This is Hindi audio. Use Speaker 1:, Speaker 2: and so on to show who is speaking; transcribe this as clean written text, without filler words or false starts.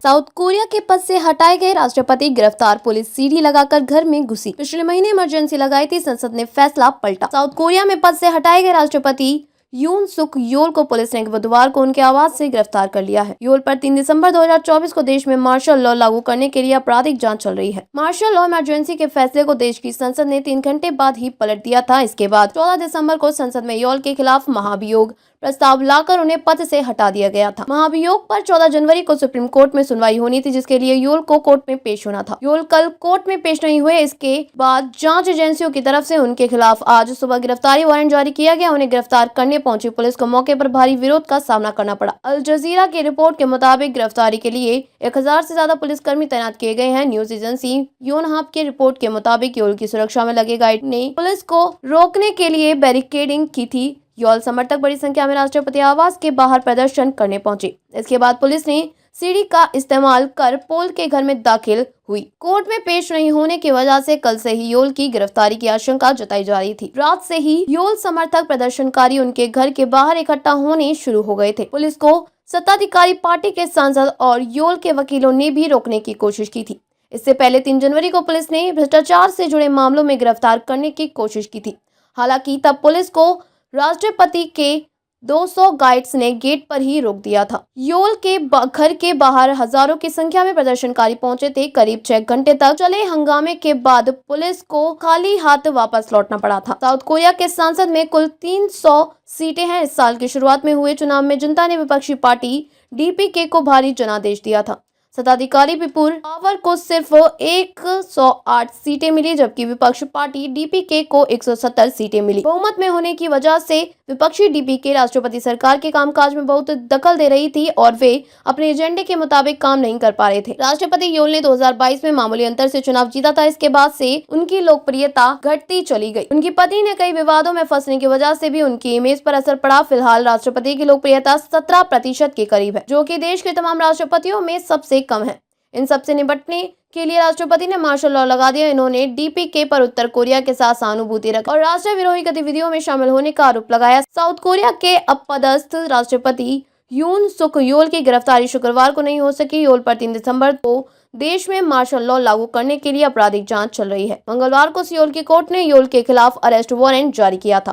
Speaker 1: साउथ कोरिया के पद से हटाए गए राष्ट्रपति गिरफ्तार, पुलिस सीढ़ी लगाकर घर में घुसी। पिछले महीने इमरजेंसी लगाई थी, संसद ने फैसला पलटा। साउथ कोरिया में पद से हटाए गए राष्ट्रपति यून सुक योल को पुलिस ने बुधवार को उनके आवास से गिरफ्तार कर लिया है। योल पर 3 दिसंबर 2024 को देश में मार्शल लॉ लागू करने के लिए आपराधिक जांच चल रही है। मार्शल लॉ इमरजेंसी के फैसले को देश की संसद ने 3 घंटे बाद ही पलट दिया था। इसके बाद 14 दिसंबर को संसद में योल के खिलाफ महाभियोग प्रस्ताव लाकर उन्हें पद से हटा दिया गया था। महाभियोग पर 14 जनवरी को सुप्रीम कोर्ट में सुनवाई होनी थी, जिसके लिए योल को कोर्ट में पेश होना था। योल कल कोर्ट में पेश नहीं हुए। इसके बाद जांच एजेंसियों की तरफ से उनके खिलाफ आज सुबह गिरफ्तारी वारंट जारी किया गया। उन्हें गिरफ्तार करने पहुंची पुलिस को मौके पर भारी विरोध का सामना करना पड़ा। अल जजीरा की रिपोर्ट के मुताबिक गिरफ्तारी के लिए 1000 से ज्यादा पुलिसकर्मी तैनात किए गए हैं। न्यूज एजेंसी योनहाप की रिपोर्ट के मुताबिक योल की सुरक्षा में लगे गाइड ने पुलिस को रोकने के लिए बैरिकेडिंग की थी। योल समर्थक बड़ी संख्या में राष्ट्रपति आवास के बाहर प्रदर्शन करने पहुंचे। इसके बाद पुलिस ने सीढ़ी का इस्तेमाल कर पोल के घर में दाखिल हुई। कोर्ट में पेश नहीं होने की वजह से कल से ही योल की गिरफ्तारी की आशंका जताई जा रही थी। रात से ही योल समर्थक प्रदर्शनकारी उनके घर के बाहर इकट्ठा होने शुरू हो गए थे। पुलिस को सत्ताधिकारी पार्टी के सांसद और योल के वकीलों ने भी रोकने की कोशिश की थी। इससे पहले 3 जनवरी को पुलिस ने भ्रष्टाचार से जुड़े मामलों में गिरफ्तार करने की कोशिश की थी। हालांकि तब पुलिस को राष्ट्रपति के 200 गाइड्स ने गेट पर ही रोक दिया था। योल के घर के बाहर हजारों की संख्या में प्रदर्शनकारी पहुंचे थे। करीब 6 घंटे तक चले हंगामे के बाद पुलिस को खाली हाथ वापस लौटना पड़ा था। साउथ कोरिया के संसद में कुल 300 सीटें हैं। इस साल की शुरुआत में हुए चुनाव में जनता ने विपक्षी पार्टी डीपीके को भारी जनादेश दिया था। सत्ताधिकारी पीपुल पावर को सिर्फ 108 सीटें मिली, जबकि विपक्ष पार्टी डीपीके को 170 सीटें मिली। बहुमत में होने की वजह से विपक्षी डीपीके राष्ट्रपति सरकार के कामकाज में बहुत दखल दे रही थी और वे अपने एजेंडे के मुताबिक काम नहीं कर पा रहे थे। राष्ट्रपति योल ने 2022 में मामूली अंतर से चुनाव जीता था। इसके बाद से उनकी लोकप्रियता घटती चली गई। उनकी पत्नी ने कई विवादों में फंसने की वजह से भी उनकी इमेज पर असर पड़ा। फिलहाल राष्ट्रपति की लोकप्रियता 17% के करीब है, जो कि देश के तमाम राष्ट्रपतियों में सबसे कम है। इन सबसे निपटने के लिए राष्ट्रपति ने मार्शल लॉ लगा दिया। इन्होंने डीपीके पर उत्तर कोरिया के साथ सहानुभूति रखी और राष्ट्र विरोधी गतिविधियों में शामिल होने का आरोप लगाया। साउथ कोरिया के अपदस्थ राष्ट्रपति यून सुक योल की गिरफ्तारी शुक्रवार को नहीं हो सकी। योल पर 3 दिसंबर को देश में मार्शल लॉ लागू करने के लिए आपराधिक जांच चल रही है। मंगलवार को सियोल की कोर्ट ने योल के खिलाफ अरेस्ट वारंट जारी किया था।